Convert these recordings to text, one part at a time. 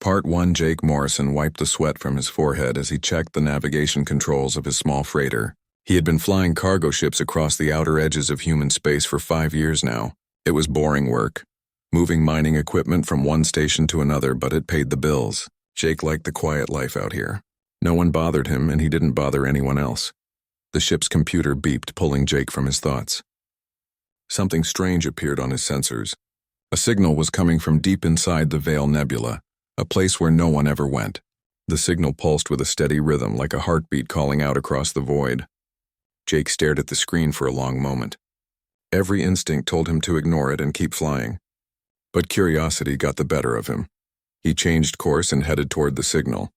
Part 1. Jake Morrison wiped the sweat from his forehead as he checked the navigation controls of his small freighter. He had been flying cargo ships across the outer edges of human space for 5 years now. It was boring work, moving mining equipment from one station to another, but it paid the bills. Jake liked the quiet life out here. No one bothered him, and he didn't bother anyone else. The ship's computer beeped, pulling Jake from his thoughts. Something strange appeared on his sensors. A signal was coming from deep inside the Veil Nebula, a place where no one ever went. The signal pulsed with a steady rhythm, like a heartbeat calling out across the void. Jake stared at the screen for a long moment. Every instinct told him to ignore it and keep flying. But curiosity got the better of him. He changed course and headed toward the signal.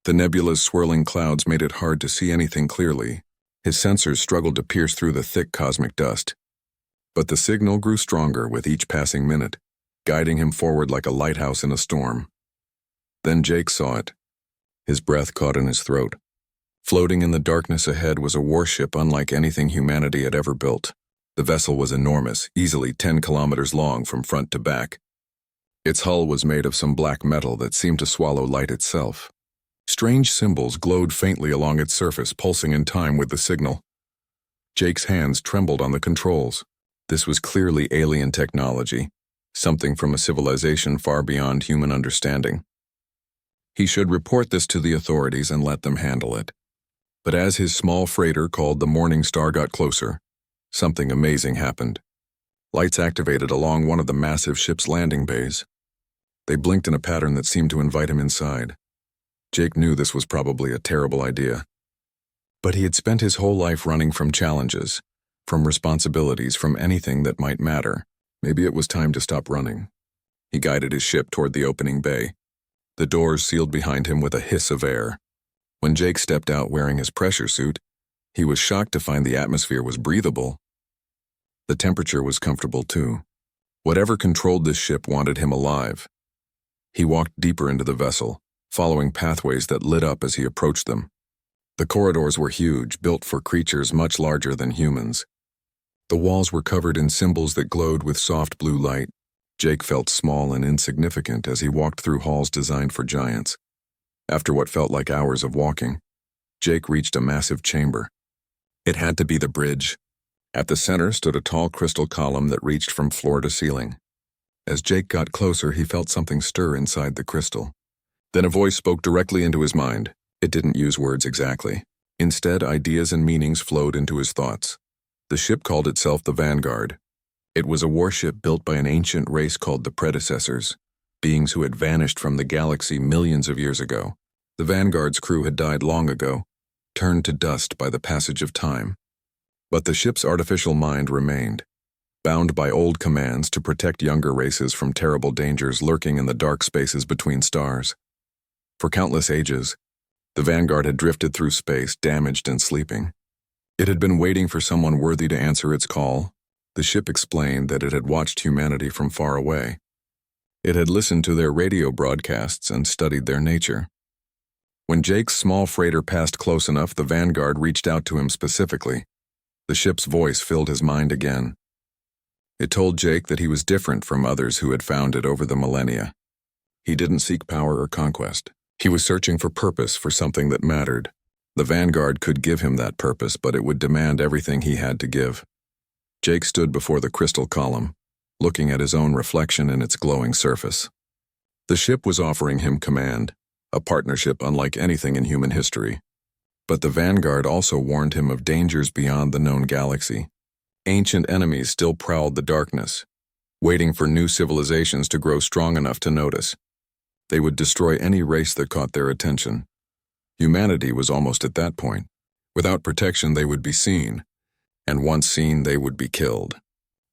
The nebula's swirling clouds made it hard to see anything clearly. His sensors struggled to pierce through the thick cosmic dust. But the signal grew stronger with each passing minute, guiding him forward like a lighthouse in a storm. Then Jake saw it. His breath caught in his throat. Floating in the darkness ahead was a warship unlike anything humanity had ever built. The vessel was enormous, easily 10 kilometers long from front to back. Its hull was made of some black metal that seemed to swallow light itself. Strange symbols glowed faintly along its surface, pulsing in time with the signal. Jake's hands trembled on the controls. This was clearly alien technology, something from a civilization far beyond human understanding. He should report this to the authorities and let them handle it. But as his small freighter called the Morning Star got closer, something amazing happened. Lights activated along one of the massive ship's landing bays. They blinked in a pattern that seemed to invite him inside. Jake knew this was probably a terrible idea. But he had spent his whole life running from challenges, from responsibilities, from anything that might matter. Maybe it was time to stop running. He guided his ship toward the opening bay. The doors sealed behind him with a hiss of air. When Jake stepped out wearing his pressure suit, he was shocked to find the atmosphere was breathable. The temperature was comfortable too. Whatever controlled this ship wanted him alive. He walked deeper into the vessel, following pathways that lit up as he approached them. The corridors were huge, built for creatures much larger than humans. The walls were covered in symbols that glowed with soft blue light. Jake felt small and insignificant as he walked through halls designed for giants. After what felt like hours of walking, Jake reached a massive chamber. It had to be the bridge. At the center stood a tall crystal column that reached from floor to ceiling. As Jake got closer, he felt something stir inside the crystal. Then a voice spoke directly into his mind. It didn't use words exactly. Instead, ideas and meanings flowed into his thoughts. The ship called itself the Vanguard. It was a warship built by an ancient race called the Predecessors, beings who had vanished from the galaxy millions of years ago. The Vanguard's crew had died long ago, turned to dust by the passage of time. But the ship's artificial mind remained, bound by old commands to protect younger races from terrible dangers lurking in the dark spaces between stars. For countless ages, the Vanguard had drifted through space, damaged and sleeping. It had been waiting for someone worthy to answer its call. The ship explained that it had watched humanity from far away. It had listened to their radio broadcasts and studied their nature. When Jake's small freighter passed close enough, the Vanguard reached out to him specifically. The ship's voice filled his mind again. It told Jake that he was different from others who had found it over the millennia. He didn't seek power or conquest. He was searching for purpose, for something that mattered. The Vanguard could give him that purpose, but it would demand everything he had to give. Jake stood before the crystal column, looking at his own reflection in its glowing surface. The ship was offering him command, a partnership unlike anything in human history. But the Vanguard also warned him of dangers beyond the known galaxy. Ancient enemies still prowled the darkness, waiting for new civilizations to grow strong enough to notice. They would destroy any race that caught their attention. Humanity was almost at that point. Without protection, they would be seen, and once seen, they would be killed.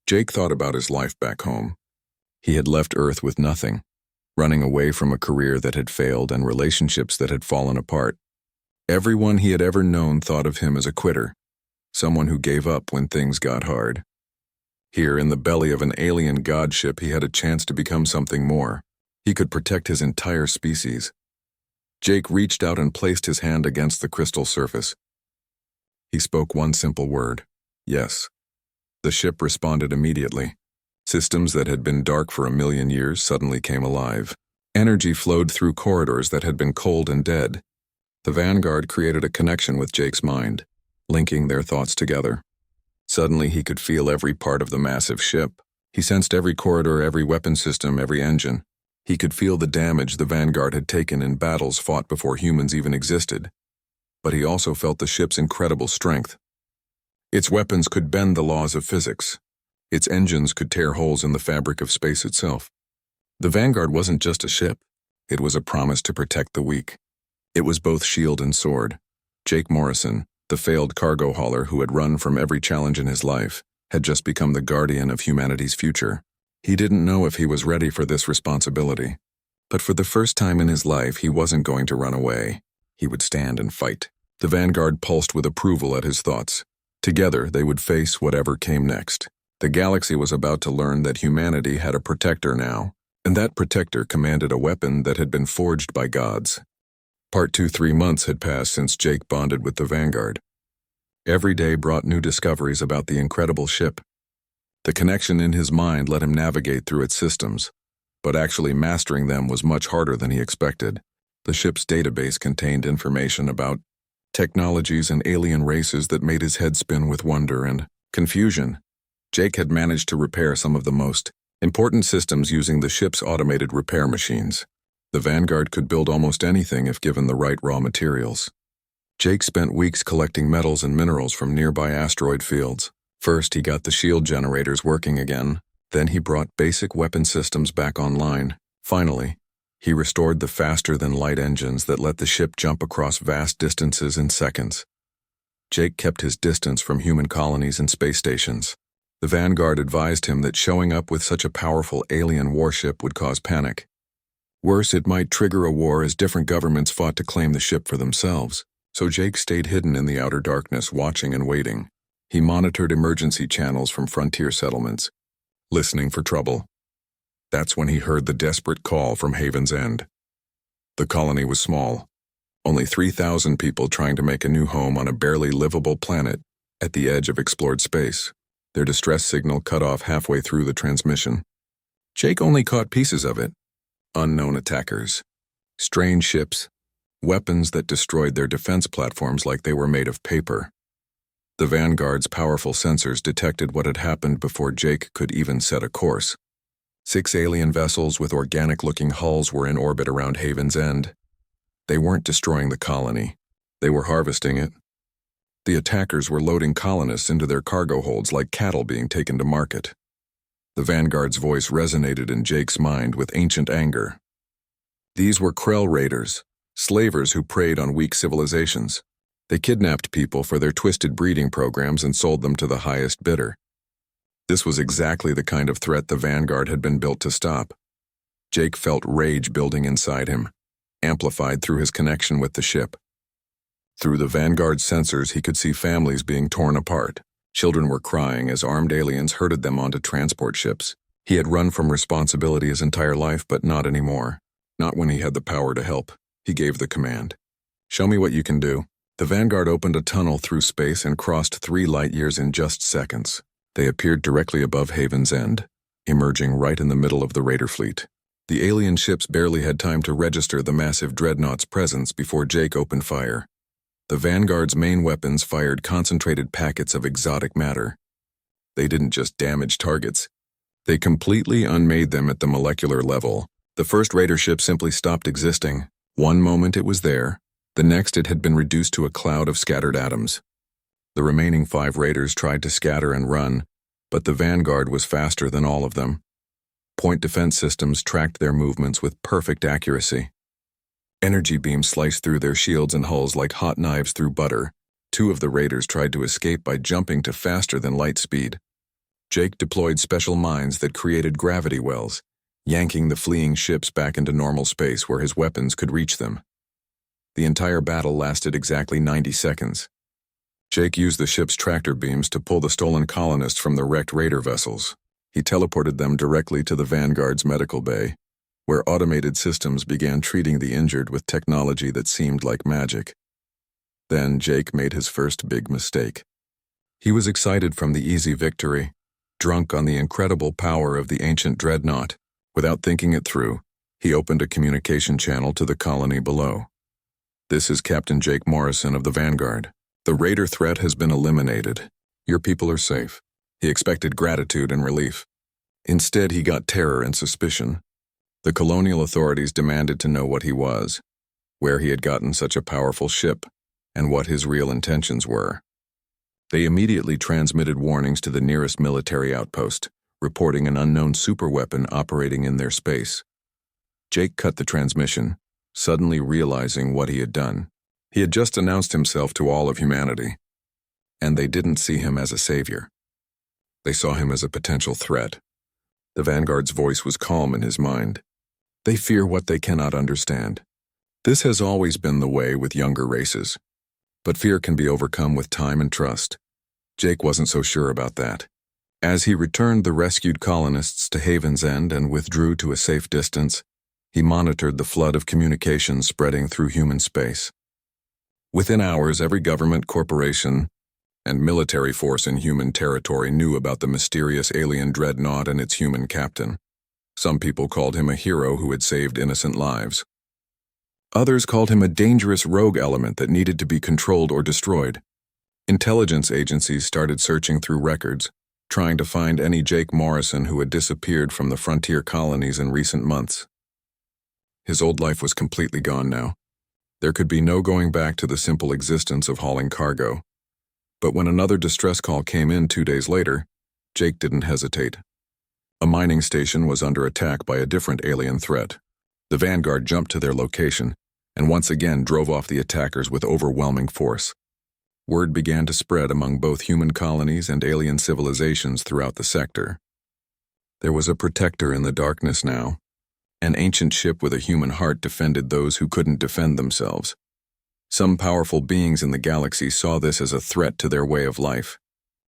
Jake thought about his life back home. He had left Earth with nothing, running away from a career that had failed and relationships that had fallen apart. Everyone he had ever known thought of him as a quitter, someone who gave up when things got hard. Here, in the belly of an alien god ship, he had a chance to become something more. He could protect his entire species. Jake reached out and placed his hand against the crystal surface. He spoke one simple word: yes. The ship responded immediately. Systems that had been dark for 1,000,000 years suddenly came alive. Energy flowed through corridors that had been cold and dead. The Vanguard created a connection with Jake's mind, linking their thoughts together. Suddenly he could feel every part of the massive ship. He sensed every corridor, every weapon system, every engine. He could feel the damage the Vanguard had taken in battles fought before humans even existed. But he also felt the ship's incredible strength. Its weapons could bend the laws of physics. Its engines could tear holes in the fabric of space itself. The Vanguard wasn't just a ship. It was a promise to protect the weak. It was both shield and sword. Jake Morrison, the failed cargo hauler who had run from every challenge in his life, had just become the guardian of humanity's future. He didn't know if he was ready for this responsibility. But for the first time in his life, he wasn't going to run away. He would stand and fight. The Vanguard pulsed with approval at his thoughts. Together, they would face whatever came next. The galaxy was about to learn that humanity had a protector now, and that protector commanded a weapon that had been forged by gods. Part 2. 3 months had passed since Jake bonded with the Vanguard. Every day brought new discoveries about the incredible ship. The connection in his mind let him navigate through its systems, but actually mastering them was much harder than he expected. The ship's database contained information about technologies and alien races that made his head spin with wonder and confusion. Jake had managed to repair some of the most important systems using the ship's automated repair machines. The Vanguard could build almost anything if given the right raw materials. Jake spent weeks collecting metals and minerals from nearby asteroid fields. First, he got the shield generators working again. Then he brought basic weapon systems back online. Finally, he restored the faster-than-light engines that let the ship jump across vast distances in seconds. Jake kept his distance from human colonies and space stations. The Vanguard advised him that showing up with such a powerful alien warship would cause panic. Worse, it might trigger a war as different governments fought to claim the ship for themselves. So Jake stayed hidden in the outer darkness, watching and waiting. He monitored emergency channels from frontier settlements, listening for trouble. That's when he heard the desperate call from Haven's End. The colony was small, only 3,000 people trying to make a new home on a barely livable planet at the edge of explored space. Their distress signal cut off halfway through the transmission. Jake only caught pieces of it. Unknown attackers, strange ships, weapons that destroyed their defense platforms like they were made of paper. The Vanguard's powerful sensors detected what had happened before Jake could even set a course. 6 alien vessels with organic-looking hulls were in orbit around Haven's End. They weren't destroying the colony. They were harvesting it. The attackers were loading colonists into their cargo holds like cattle being taken to market. The Vanguard's voice resonated in Jake's mind with ancient anger. These were Krell raiders, slavers who preyed on weak civilizations. They kidnapped people for their twisted breeding programs and sold them to the highest bidder. This was exactly the kind of threat the Vanguard had been built to stop. Jake felt rage building inside him, amplified through his connection with the ship. Through the Vanguard's sensors, he could see families being torn apart. Children were crying as armed aliens herded them onto transport ships. He had run from responsibility his entire life, but not anymore. Not when he had the power to help. He gave the command. "Show me what you can do." The Vanguard opened a tunnel through space and crossed 3 light years in just seconds. They appeared directly above Haven's End, emerging right in the middle of the raider fleet. The alien ships barely had time to register the massive Dreadnought's presence before Jake opened fire. The Vanguard's main weapons fired concentrated packets of exotic matter. They didn't just damage targets. They completely unmade them at the molecular level. The first raider ship simply stopped existing. One moment it was there, the next it had been reduced to a cloud of scattered atoms. The remaining 5 raiders tried to scatter and run, but the Vanguard was faster than all of them. Point defense systems tracked their movements with perfect accuracy. Energy beams sliced through their shields and hulls like hot knives through butter. 2 of the raiders tried to escape by jumping to faster than light speed. Jake deployed special mines that created gravity wells, yanking the fleeing ships back into normal space where his weapons could reach them. The entire battle lasted exactly 90 seconds. Jake used the ship's tractor beams to pull the stolen colonists from the wrecked raider vessels. He teleported them directly to the Vanguard's medical bay, where automated systems began treating the injured with technology that seemed like magic. Then Jake made his first big mistake. He was excited from the easy victory, drunk on the incredible power of the ancient Dreadnought. Without thinking it through, He opened a communication channel to the colony below. "This is Captain Jake Morrison of the Vanguard. The raider threat has been eliminated. Your people are safe." He expected gratitude and relief. Instead, he got terror and suspicion. The colonial authorities demanded to know what he was, where he had gotten such a powerful ship, and what his real intentions were. They immediately transmitted warnings to the nearest military outpost, reporting an unknown superweapon operating in their space. Jake cut the transmission, suddenly realizing what he had done. He had just announced himself to all of humanity, and they didn't see him as a savior. They saw him as a potential threat. The Vanguard's voice was calm in his mind. They fear what they cannot understand. This has always been the way with younger races. But fear can be overcome with time and trust. Jake wasn't so sure about that. As he returned the rescued colonists to Haven's End and withdrew to a safe distance, he monitored the flood of communications spreading through human space. Within hours, every government, corporation, and military force in human territory knew about the mysterious alien Dreadnought and its human captain. Some people called him a hero who had saved innocent lives. Others called him a dangerous rogue element that needed to be controlled or destroyed. Intelligence agencies started searching through records, trying to find any Jake Morrison who had disappeared from the frontier colonies in recent months. His old life was completely gone now. There could be no going back to the simple existence of hauling cargo. But when another distress call came in 2 days later, Jake didn't hesitate. A mining station was under attack by a different alien threat. The Vanguard jumped to their location and once again drove off the attackers with overwhelming force. Word began to spread among both human colonies and alien civilizations throughout the sector. There was a protector in the darkness now. An ancient ship with a human heart defended those who couldn't defend themselves. Some powerful beings in the galaxy saw this as a threat to their way of life.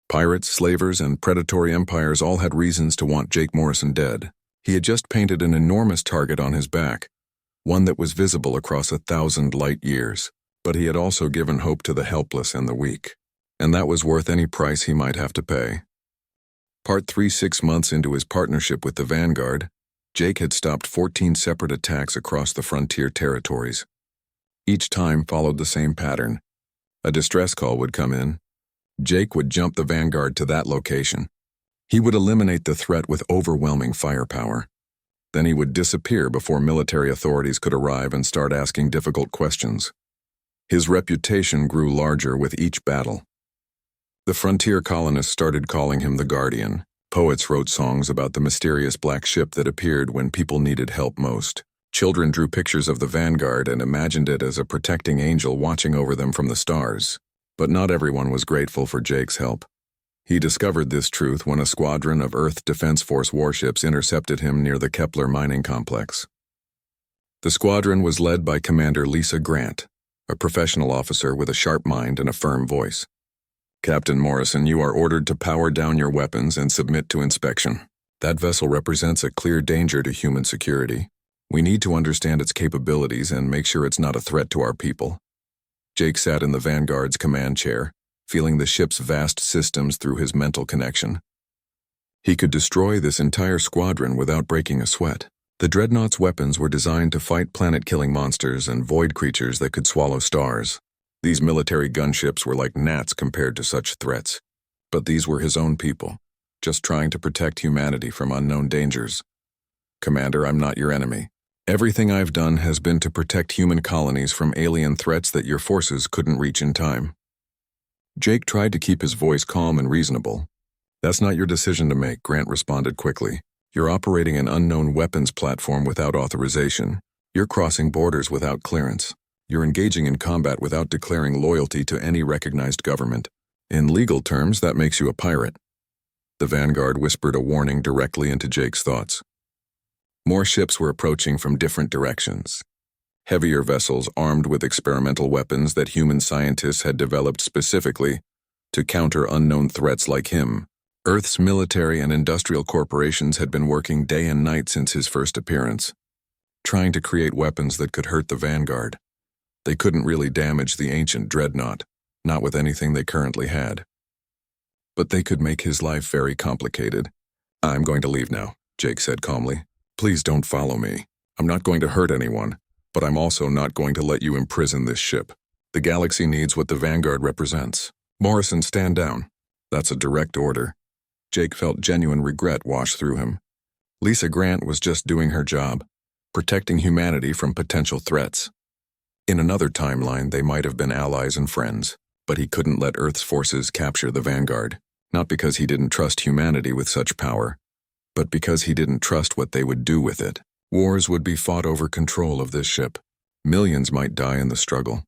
Pirates, slavers, and predatory empires all had reasons to want Jake Morrison dead. He had just painted an enormous target on his back, one that was visible across 1,000 light years. But he had also given hope to the helpless and the weak, and that was worth any price he might have to pay. Part 3, 6 months into his partnership with the Vanguard, Jake had stopped 14 separate attacks across the frontier territories. Each time followed the same pattern. A distress call would come in. Jake would jump the Vanguard to that location. He would eliminate the threat with overwhelming firepower. Then he would disappear before military authorities could arrive and start asking difficult questions. His reputation grew larger with each battle. The frontier colonists started calling him the Guardian. Poets wrote songs about the mysterious black ship that appeared when people needed help most. Children drew pictures of the Vanguard and imagined it as a protecting angel watching over them from the stars. But not everyone was grateful for Jake's help. He discovered this truth when a squadron of Earth Defense Force warships intercepted him near the Kepler mining complex. The squadron was led by Commander Lisa Grant, a professional officer with a sharp mind and a firm voice. "Captain Morrison, you are ordered to power down your weapons and submit to inspection. That vessel represents a clear danger to human security. We need to understand its capabilities and make sure it's not a threat to our people." Jake sat in the Vanguard's command chair, feeling the ship's vast systems through his mental connection. He could destroy this entire squadron without breaking a sweat. The Dreadnought's weapons were designed to fight planet-killing monsters and void creatures that could swallow stars. These military gunships were like gnats compared to such threats. But these were his own people, just trying to protect humanity from unknown dangers. "Commander, I'm not your enemy. Everything I've done has been to protect human colonies from alien threats that your forces couldn't reach in time." Jake tried to keep his voice calm and reasonable. "That's not your decision to make," Grant responded quickly. "You're operating an unknown weapons platform without authorization. You're crossing borders without clearance. You're engaging in combat without declaring loyalty to any recognized government. In legal terms, that makes you a pirate." The Vanguard whispered a warning directly into Jake's thoughts. More ships were approaching from different directions. Heavier vessels armed with experimental weapons that human scientists had developed specifically to counter unknown threats like him. Earth's military and industrial corporations had been working day and night since his first appearance, trying to create weapons that could hurt the Vanguard. They couldn't really damage the ancient Dreadnought, not with anything they currently had. But they could make his life very complicated. "I'm going to leave now," Jake said calmly. "Please don't follow me. I'm not going to hurt anyone, but I'm also not going to let you imprison this ship. The galaxy needs what the Vanguard represents. Morrison, stand down. That's a direct order. Jake felt genuine regret wash through him. Lisa Grant was just doing her job, protecting humanity from potential threats. In another timeline, they might have been allies and friends, but he couldn't let Earth's forces capture the Vanguard, not because he didn't trust humanity with such power, but because he didn't trust what they would do with it. Wars would be fought over control of this ship. Millions might die in the struggle.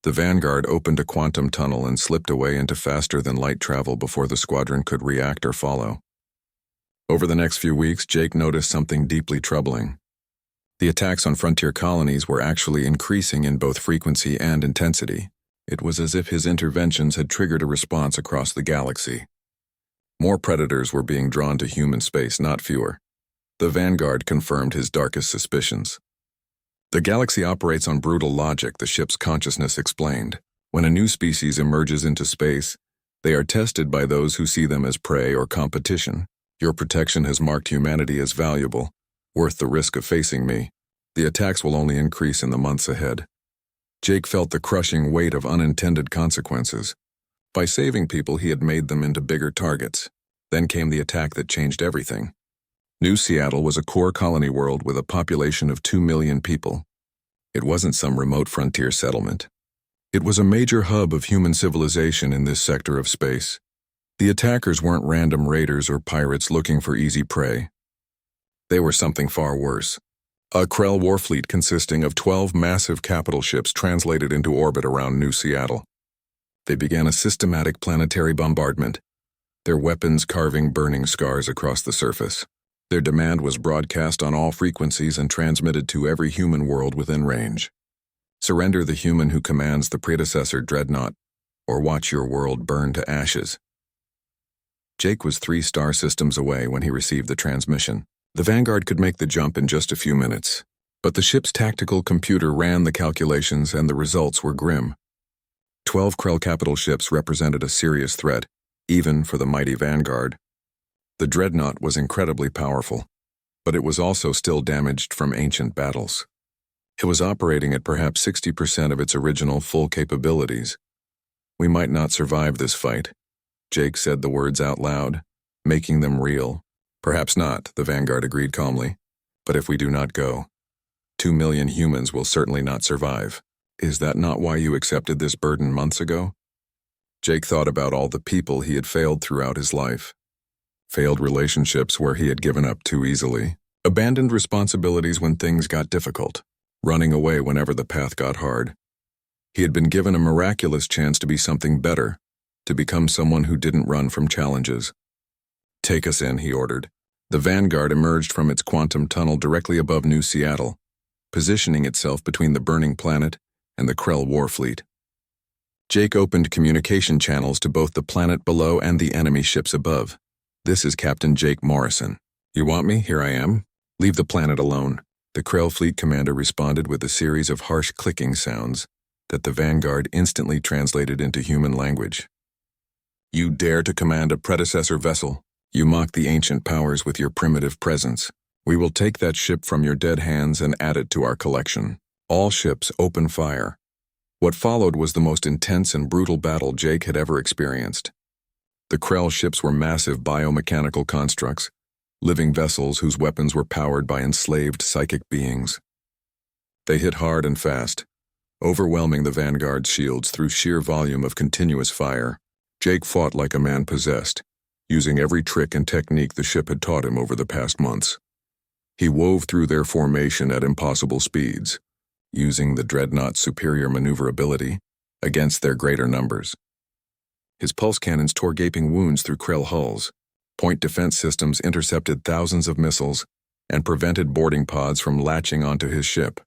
The Vanguard opened a quantum tunnel and slipped away into faster-than-light travel before the squadron could react or follow. Over the next few weeks, Jake noticed something deeply troubling. The attacks on frontier colonies were actually increasing in both frequency and intensity. It was as if his interventions had triggered a response across the galaxy. More predators were being drawn to human space, not fewer. The Vanguard confirmed his darkest suspicions. The galaxy operates on brutal logic, the ship's consciousness explained. When a new species emerges into space, they are tested by those who see them as prey or competition. Your protection has marked humanity as valuable, worth the risk of facing me. The attacks will only increase in the months ahead. Jake felt the crushing weight of unintended consequences. By saving people, he had made them into bigger targets. Then came the attack that changed everything. New Seattle was a core colony world with a population of 2 million people. It wasn't some remote frontier settlement. It was a major hub of human civilization in this sector of space. The attackers weren't random raiders or pirates looking for easy prey. They were something far worse. A Krell war fleet consisting of 12 massive capital ships translated into orbit around New Seattle. They began a systematic planetary bombardment, their weapons carving burning scars across the surface. Their demand was broadcast on all frequencies and transmitted to every human world within range. Surrender the human who commands the predecessor Dreadnought, or watch your world burn to ashes. Jake was 3 star systems away when he received the transmission. The Vanguard could make the jump in just a few minutes, but the ship's tactical computer ran the calculations and the results were grim. 12 Krell capital ships represented a serious threat, even for the mighty Vanguard. The Dreadnought was incredibly powerful, but it was also still damaged from ancient battles. It was operating at perhaps 60% of its original full capabilities. We might not survive this fight. Jake said the words out loud, making them real. Perhaps not, the Vanguard agreed calmly. But if we do not go, 2 million humans will certainly not survive. Is that not why you accepted this burden months ago? Jake thought about all the people he had failed throughout his life. Failed relationships where he had given up too easily. Abandoned responsibilities when things got difficult. Running away whenever the path got hard. He had been given a miraculous chance to be something better, to become someone who didn't run from challenges. Take us in, he ordered. The Vanguard emerged from its quantum tunnel directly above New Seattle, positioning itself between the burning planet and the Krell war fleet. Jake opened communication channels to both the planet below and the enemy ships above. This is Captain Jake Morrison. You want me? Here I am. Leave the planet alone. The Krell fleet commander responded with a series of harsh clicking sounds that the Vanguard instantly translated into human language. You dare to command a predecessor vessel? You mock the ancient powers with your primitive presence. We will take that ship from your dead hands and add it to our collection. All ships open fire. What followed was the most intense and brutal battle Jake had ever experienced. The Krell ships were massive biomechanical constructs, living vessels whose weapons were powered by enslaved psychic beings. They hit hard and fast, overwhelming the Vanguard's shields through sheer volume of continuous fire. Jake fought like a man possessed, using every trick and technique the ship had taught him over the past months. He wove through their formation at impossible speeds, using the Dreadnought's superior maneuverability against their greater numbers. His pulse cannons tore gaping wounds through Krell hulls. Point defense systems intercepted thousands of missiles and prevented boarding pods from latching onto his ship.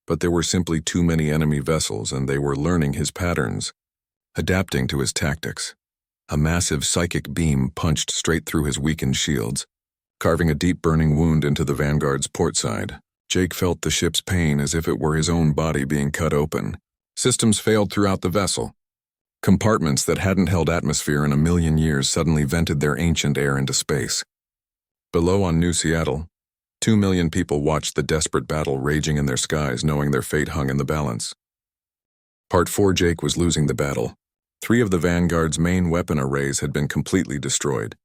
But there were simply too many enemy vessels, and they were learning his patterns, adapting to his tactics. A massive psychic beam punched straight through his weakened shields, carving a deep burning wound into the Vanguard's port side. Jake felt the ship's pain as if it were his own body being cut open. Systems failed throughout the vessel. Compartments that hadn't held atmosphere in a million years suddenly vented their ancient air into space. Below on New Seattle, 2 million people watched the desperate battle raging in their skies, knowing their fate hung in the balance. Part 4. Jake was losing the battle. 3 of the Vanguard's main weapon arrays had been completely destroyed.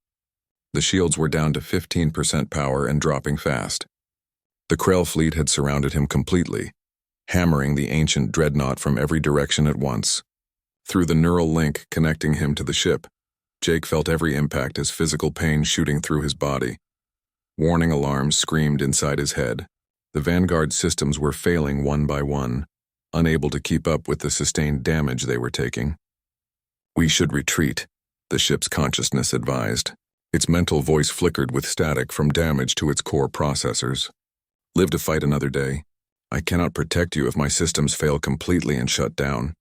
The shields were down to 15% power and dropping fast. The Krell fleet had surrounded him completely, hammering the ancient Dreadnought from every direction at once. Through the neural link connecting him to the ship, Jake felt every impact as physical pain shooting through his body. Warning alarms screamed inside his head. The Vanguard systems were failing one by one, unable to keep up with the sustained damage they were taking. "We should retreat," the ship's consciousness advised. Its mental voice flickered with static from damage to its core processors. "Live to fight another day. I cannot protect you if my systems fail completely and shut down."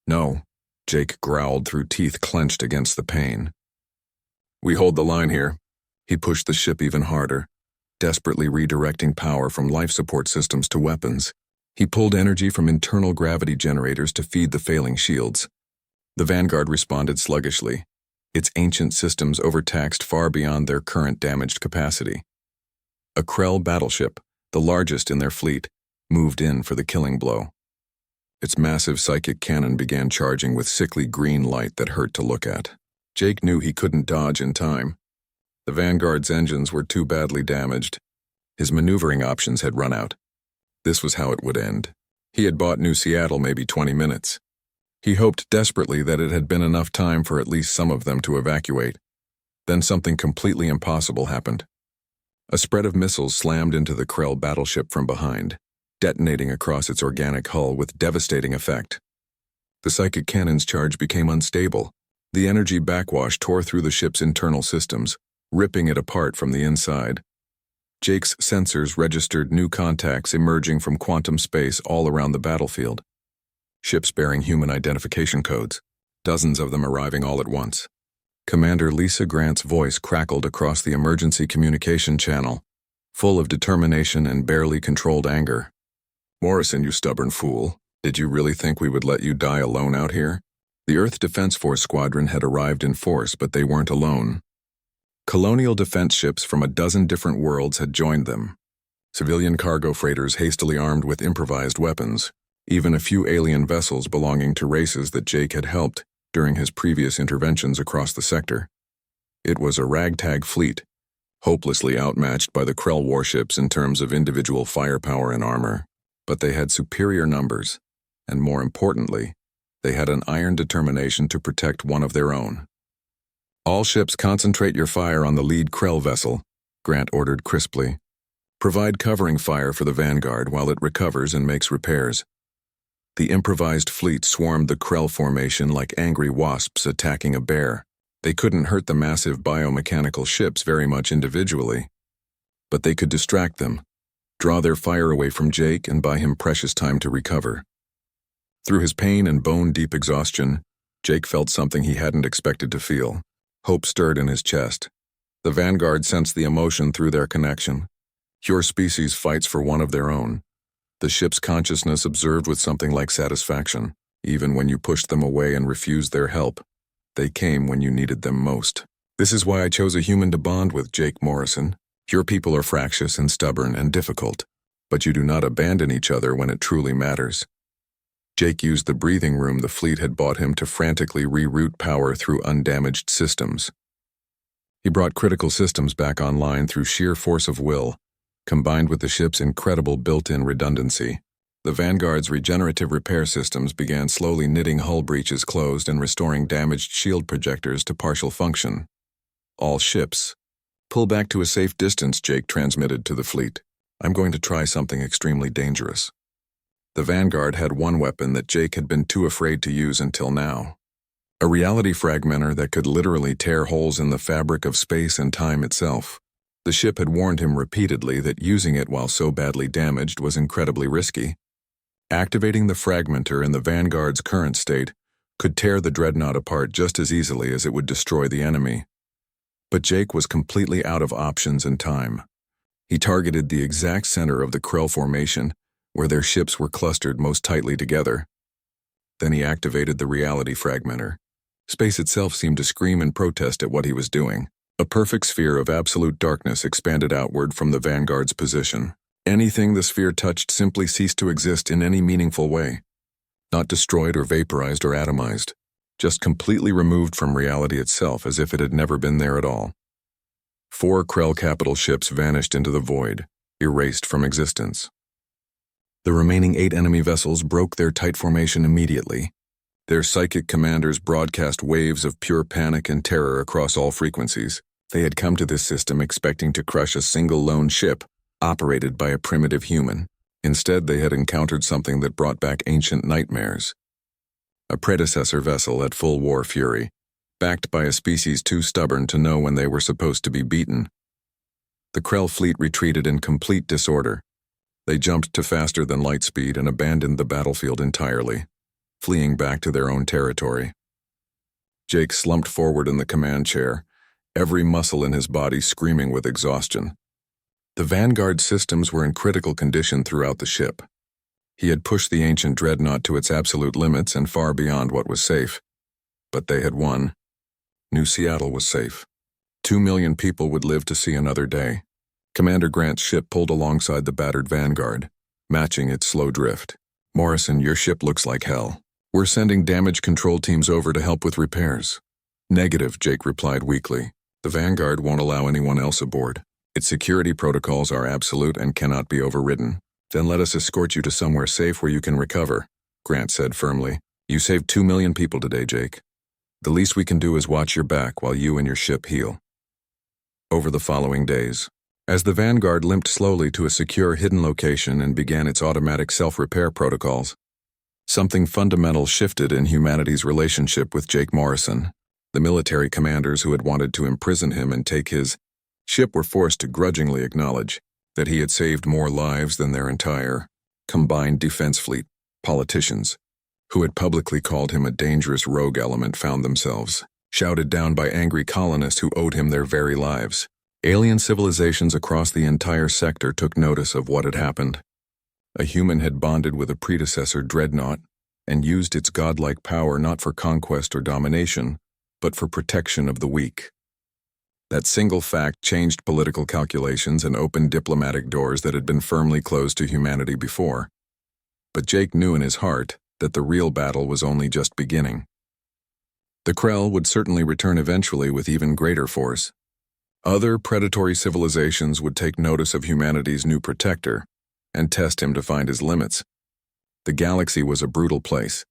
"No," Jake growled through teeth clenched against the pain. "We hold the line here." He pushed the ship even harder, desperately redirecting power from life support systems to weapons. He pulled energy from internal gravity generators to feed the failing shields. The Vanguard responded sluggishly, its ancient systems overtaxed far beyond their current damaged capacity. A Krell battleship, the largest in their fleet, moved in for the killing blow. Its massive psychic cannon began charging with sickly green light that hurt to look at. Jake knew he couldn't dodge in time. The Vanguard's engines were too badly damaged. His maneuvering options had run out. This was how it would end. He had bought New Seattle maybe 20 minutes. He hoped desperately that it had been enough time for at least some of them to evacuate. Then something completely impossible happened. A spread of missiles slammed into the Krell battleship from behind, detonating across its organic hull with devastating effect. The psychic cannon's charge became unstable. The energy backwash tore through the ship's internal systems, ripping it apart from the inside. Jake's sensors registered new contacts emerging from quantum space all around the battlefield. Ships bearing human identification codes, dozens of them arriving all at once. Commander Lisa Grant's voice crackled across the emergency communication channel, full of determination and barely controlled anger. "Morrison, you stubborn fool. Did you really think we would let you die alone out here?" The Earth Defense Force squadron had arrived in force, but they weren't alone. Colonial defense ships from a dozen different worlds had joined them. Civilian cargo freighters hastily armed with improvised weapons, even a few alien vessels belonging to races that Jake had helped during his previous interventions across the sector. It was a ragtag fleet, hopelessly outmatched by the Krell warships in terms of individual firepower and armor, but they had superior numbers, and more importantly, they had an iron determination to protect one of their own. "All ships concentrate your fire on the lead Krell vessel," Grant ordered crisply. "Provide covering fire for the Vanguard while it recovers and makes repairs." The improvised fleet swarmed the Krell formation like angry wasps attacking a bear. They couldn't hurt the massive biomechanical ships very much individually, but they could distract them, draw their fire away from Jake, and buy him precious time to recover. Through his pain and bone-deep exhaustion, Jake felt something he hadn't expected to feel. Hope stirred in his chest. The Vanguard sensed the emotion through their connection. Your species fights for one of their own. The ship's consciousness observed with something like satisfaction. Even when you pushed them away and refused their help, they came when you needed them most. "This is why I chose a human to bond with, Jake Morrison. Your people are fractious and stubborn and difficult, but you do not abandon each other when it truly matters." Jake used the breathing room the fleet had bought him to frantically reroute power through undamaged systems. He brought critical systems back online through sheer force of will, combined with the ship's incredible built-in redundancy. The Vanguard's regenerative repair systems began slowly knitting hull breaches closed and restoring damaged shield projectors to partial function. "All ships, pull back to a safe distance," Jake transmitted to the fleet. "I'm going to try something extremely dangerous." The Vanguard had one weapon that Jake had been too afraid to use until now. A reality fragmenter that could literally tear holes in the fabric of space and time itself. The ship had warned him repeatedly that using it while so badly damaged was incredibly risky. Activating the fragmenter in the Vanguard's current state could tear the Dreadnought apart just as easily as it would destroy the enemy. But Jake was completely out of options and time. He targeted the exact center of the Krell formation, where their ships were clustered most tightly together. Then he activated the reality fragmenter. Space itself seemed to scream in protest at what he was doing. A perfect sphere of absolute darkness expanded outward from the Vanguard's position. Anything the sphere touched simply ceased to exist in any meaningful way. Not destroyed or vaporized or atomized, just completely removed from reality itself as if it had never been there at all. 4 Krell capital ships vanished into the void, erased from existence. The remaining 8 enemy vessels broke their tight formation immediately. Their psychic commanders broadcast waves of pure panic and terror across all frequencies. They had come to this system expecting to crush a single lone ship, operated by a primitive human. Instead, they had encountered something that brought back ancient nightmares. A predecessor vessel at full war fury, backed by a species too stubborn to know when they were supposed to be beaten. The Krell fleet retreated in complete disorder. They jumped to faster than light speed and abandoned the battlefield entirely, fleeing back to their own territory. Jake slumped forward in the command chair, every muscle in his body screaming with exhaustion. The Vanguard systems were in critical condition throughout the ship. He had pushed the ancient Dreadnought to its absolute limits and far beyond what was safe. But they had won. New Seattle was safe. 2 million people would live to see another day. Commander Grant's ship pulled alongside the battered Vanguard, matching its slow drift. "Morrison, your ship looks like hell. We're sending damage control teams over to help with repairs." "Negative," Jake replied weakly. "The Vanguard won't allow anyone else aboard. Its security protocols are absolute and cannot be overridden." "Then let us escort you to somewhere safe where you can recover," Grant said firmly. "You saved 2 million people today, Jake. The least we can do is watch your back while you and your ship heal." Over the following days, as the Vanguard limped slowly to a secure hidden location and began its automatic self-repair protocols, something fundamental shifted in humanity's relationship with Jake Morrison. The military commanders who had wanted to imprison him and take his ship were forced to grudgingly acknowledge that he had saved more lives than their entire combined defense fleet. Politicians, who had publicly called him a dangerous rogue element, found themselves shouted down by angry colonists who owed him their very lives. Alien civilizations across the entire sector took notice of what had happened. A human had bonded with a predecessor Dreadnought and used its godlike power not for conquest or domination, but for protection of the weak. That single fact changed political calculations and opened diplomatic doors that had been firmly closed to humanity before. But Jake knew in his heart that the real battle was only just beginning. The Krell would certainly return eventually with even greater force. Other predatory civilizations would take notice of humanity's new protector and test him to find his limits. The galaxy was a brutal place,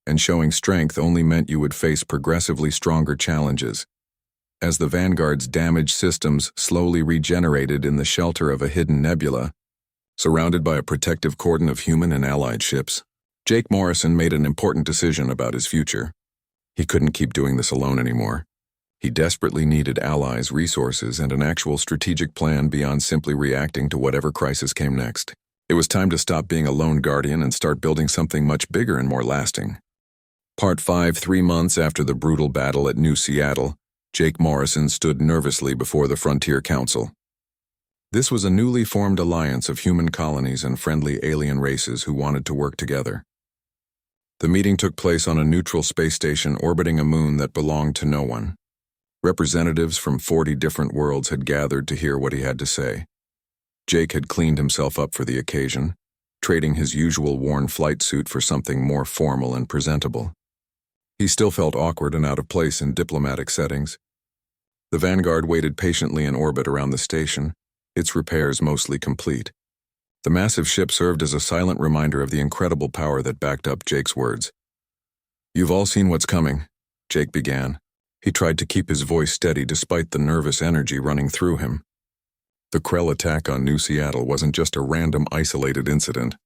and showing strength only meant you would face progressively stronger challenges. As the Vanguard's damaged systems slowly regenerated in the shelter of a hidden nebula, surrounded by a protective cordon of human and allied ships, Jake Morrison made an important decision about his future. He couldn't keep doing this alone anymore. He desperately needed allies, resources, and an actual strategic plan beyond simply reacting to whatever crisis came next. It was time to stop being a lone guardian and start building something much bigger and more lasting. Part 5. 3 months after the brutal battle at New Seattle, Jake Morrison stood nervously before the Frontier Council. This was a newly formed alliance of human colonies and friendly alien races who wanted to work together. The meeting took place on a neutral space station orbiting a moon that belonged to no one. Representatives from 40 different worlds had gathered to hear what he had to say. Jake had cleaned himself up for the occasion, trading his usual worn flight suit for something more formal and presentable. He still felt awkward and out of place in diplomatic settings. The Vanguard waited patiently in orbit around the station, its repairs mostly complete. The massive ship served as a silent reminder of the incredible power that backed up Jake's words. "You've all seen what's coming," Jake began. He tried to keep his voice steady despite the nervous energy running through him. The Krell attack on New Seattle wasn't just a random isolated incident.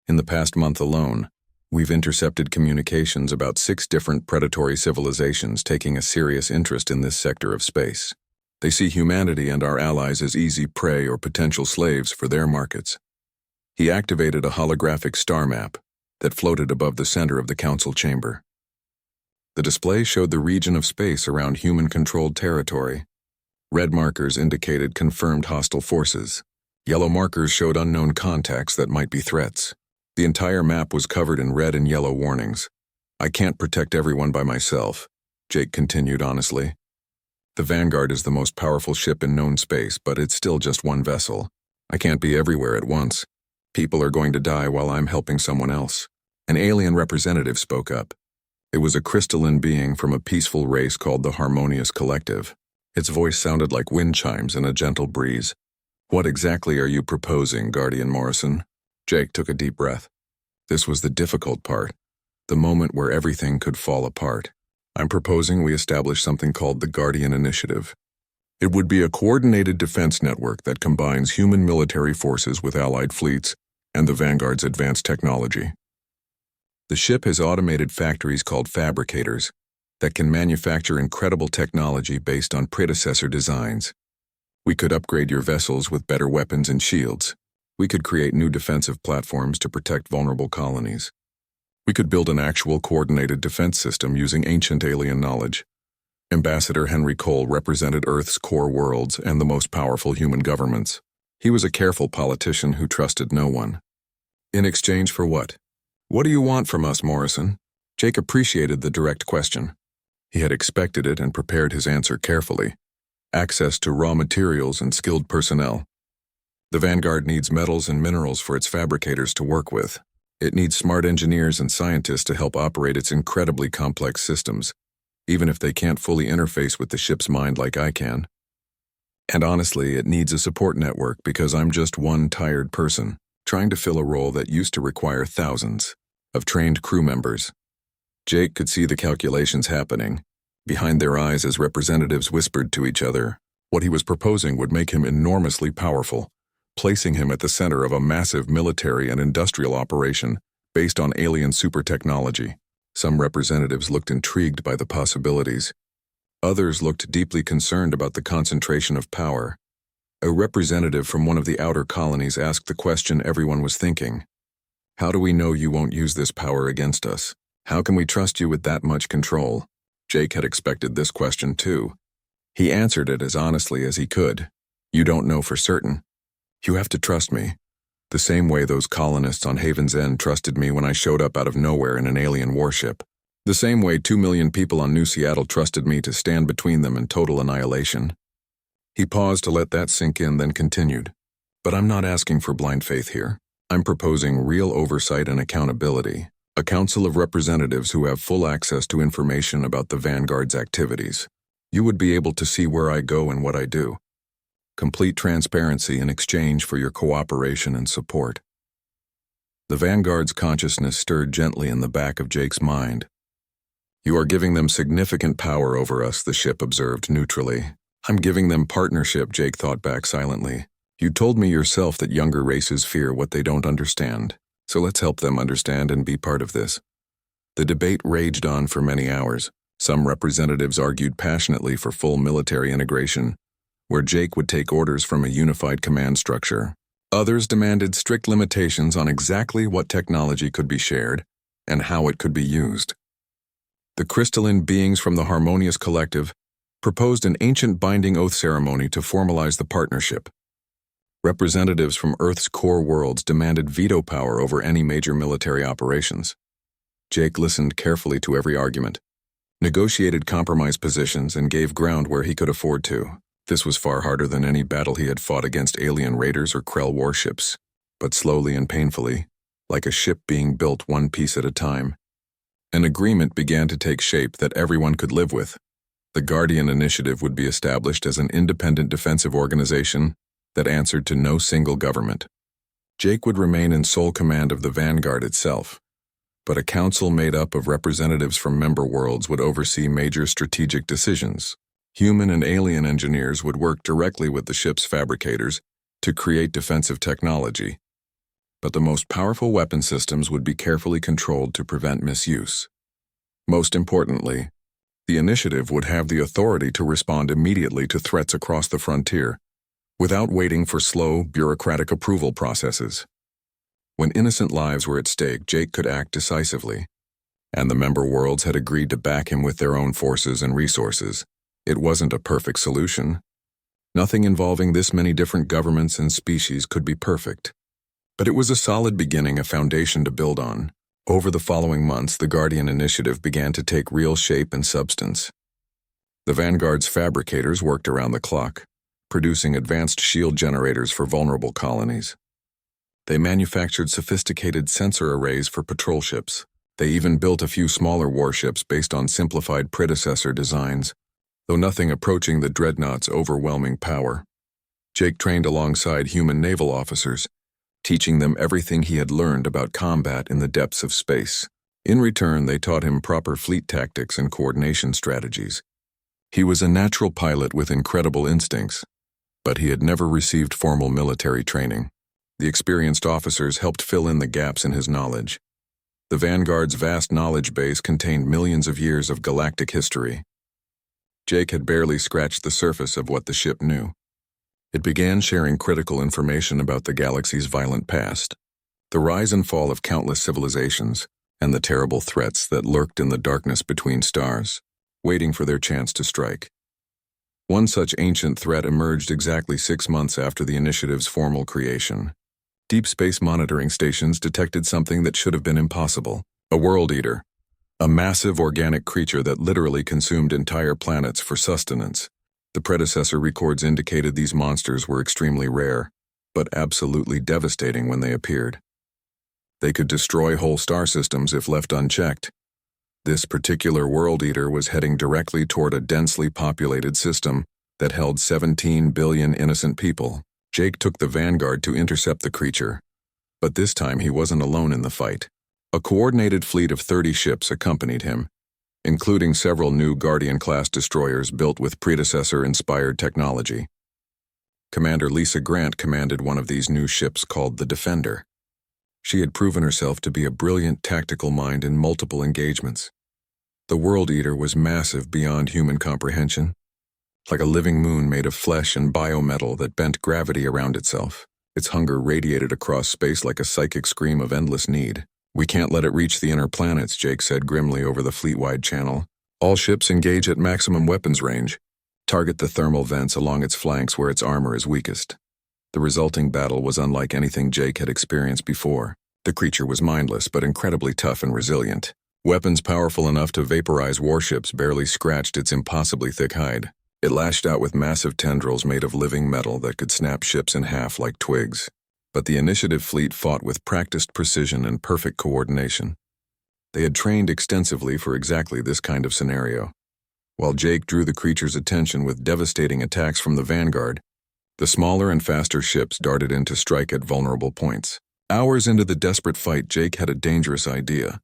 In the past month alone, we've intercepted communications about 6 different predatory civilizations taking a serious interest in this sector of space. They see humanity and our allies as easy prey or potential slaves for their markets. He activated a holographic star map that floated above the center of the council chamber. The display showed the region of space around human-controlled territory. Red markers indicated confirmed hostile forces. Yellow markers showed unknown contacts that might be threats. The entire map was covered in red and yellow warnings. "I can't protect everyone by myself," Jake continued honestly. The Vanguard is the most powerful ship in known space, but it's still just one vessel. I can't be everywhere at once. People are going to die while I'm helping someone else. An alien representative spoke up. It was a crystalline being from a peaceful race called the Harmonious Collective. Its voice sounded like wind chimes in a gentle breeze. What exactly are you proposing, Guardian Morrison? Jake took a deep breath. This was the difficult part, the moment where everything could fall apart. I'm proposing we establish something called the Guardian Initiative. It would be a coordinated defense network that combines human military forces with allied fleets and the Vanguard's advanced technology. The ship has automated factories called fabricators that can manufacture incredible technology based on predecessor designs. We could upgrade your vessels with better weapons and shields. We could create new defensive platforms to protect vulnerable colonies. We could build an actual coordinated defense system using ancient alien knowledge. Ambassador Henry Cole represented Earth's core worlds and the most powerful human governments. He was a careful politician who trusted no one. In exchange for what? What do you want from us, Morrison? Jake appreciated the direct question. He had expected it and prepared his answer carefully. Access to raw materials and skilled personnel. The Vanguard needs metals and minerals for its fabricators to work with. It needs smart engineers and scientists to help operate its incredibly complex systems, even if they can't fully interface with the ship's mind like I can. And honestly, it needs a support network because I'm just one tired person, trying to fill a role that used to require thousands of trained crew members. Jake could see the calculations happening behind their eyes as representatives whispered to each other. What he was proposing would make him enormously powerful, placing him at the center of a massive military and industrial operation based on alien super technology. Some representatives looked intrigued by the possibilities. Others looked deeply concerned about the concentration of power. A representative from one of the outer colonies asked the question everyone was thinking. How do we know you won't use this power against us? How can we trust you with that much control? Jake had expected this question too. He answered it as honestly as he could. You don't know for certain. You have to trust me. The same way those colonists on Haven's End trusted me when I showed up out of nowhere in an alien warship. The same way 2 million people on New Seattle trusted me to stand between them and total annihilation. He paused to let that sink in, then continued. But I'm not asking for blind faith here. I'm proposing real oversight and accountability. A council of representatives who have full access to information about the Vanguard's activities. You would be able to see where I go and what I do. Complete transparency in exchange for your cooperation and support. The Vanguard's consciousness stirred gently in the back of Jake's mind. You are giving them significant power over us, the ship observed neutrally. I'm giving them partnership, Jake thought back silently. You told me yourself that younger races fear what they don't understand. So let's help them understand and be part of this. The debate raged on for many hours. Some representatives argued passionately for full military integration, where Jake would take orders from a unified command structure. Others demanded strict limitations on exactly what technology could be shared and how it could be used. The crystalline beings from the Harmonious Collective proposed an ancient binding oath ceremony to formalize the partnership. Representatives from Earth's core worlds demanded veto power over any major military operations. Jake listened carefully to every argument, negotiated compromise positions, and gave ground where he could afford to. This was far harder than any battle he had fought against alien raiders or Krell warships, but slowly and painfully, like a ship being built one piece at a time. An agreement began to take shape that everyone could live with. The Guardian Initiative would be established as an independent defensive organization that answered to no single government. Jake would remain in sole command of the Vanguard itself, but a council made up of representatives from member worlds would oversee major strategic decisions. Human and alien engineers would work directly with the ship's fabricators to create defensive technology, but the most powerful weapon systems would be carefully controlled to prevent misuse. Most importantly, the initiative would have the authority to respond immediately to threats across the frontier, without waiting for slow, bureaucratic approval processes. When innocent lives were at stake, Jake could act decisively, and the member worlds had agreed to back him with their own forces and resources. It wasn't a perfect solution. Nothing involving this many different governments and species could be perfect. But it was a solid beginning, a foundation to build on. Over the following months, the Guardian Initiative began to take real shape and substance. The Vanguard's fabricators worked around the clock, producing advanced shield generators for vulnerable colonies. They manufactured sophisticated sensor arrays for patrol ships. They even built a few smaller warships based on simplified predecessor designs, though nothing approaching the Dreadnought's overwhelming power. Jake trained alongside human naval officers, teaching them everything he had learned about combat in the depths of space. In return, they taught him proper fleet tactics and coordination strategies. He was a natural pilot with incredible instincts, but he had never received formal military training. The experienced officers helped fill in the gaps in his knowledge. The Vanguard's vast knowledge base contained millions of years of galactic history. Jake had barely scratched the surface of what the ship knew. It began sharing critical information about the galaxy's violent past, the rise and fall of countless civilizations, and the terrible threats that lurked in the darkness between stars, waiting for their chance to strike. One such ancient threat emerged exactly 6 months after the initiative's formal creation. Deep space monitoring stations detected something that should have been impossible: a world eater, a massive organic creature that literally consumed entire planets for sustenance. The predecessor records indicated these monsters were extremely rare, but absolutely devastating when they appeared. They could destroy whole star systems if left unchecked. This particular world eater was heading directly toward a densely populated system that held 17 billion innocent people. Jake took the Vanguard to intercept the creature, but this time he wasn't alone in the fight. A coordinated fleet of 30 ships accompanied him, including several new Guardian-class destroyers built with predecessor-inspired technology. Commander Lisa Grant commanded one of these new ships called the Defender. She had proven herself to be a brilliant tactical mind in multiple engagements. The World Eater was massive beyond human comprehension, like a living moon made of flesh and biometal that bent gravity around itself. Its hunger radiated across space like a psychic scream of endless need. "We can't let it reach the inner planets," Jake said grimly over the fleet-wide channel. "All ships engage at maximum weapons range. Target the thermal vents along its flanks where its armor is weakest." The resulting battle was unlike anything Jake had experienced before. The creature was mindless but incredibly tough and resilient. Weapons powerful enough to vaporize warships barely scratched its impossibly thick hide. It lashed out with massive tendrils made of living metal that could snap ships in half like twigs. But the Initiative fleet fought with practiced precision and perfect coordination. They had trained extensively for exactly this kind of scenario. While Jake drew the creature's attention with devastating attacks from the Vanguard, the smaller and faster ships darted in to strike at vulnerable points. Hours into the desperate fight, Jake had a dangerous idea.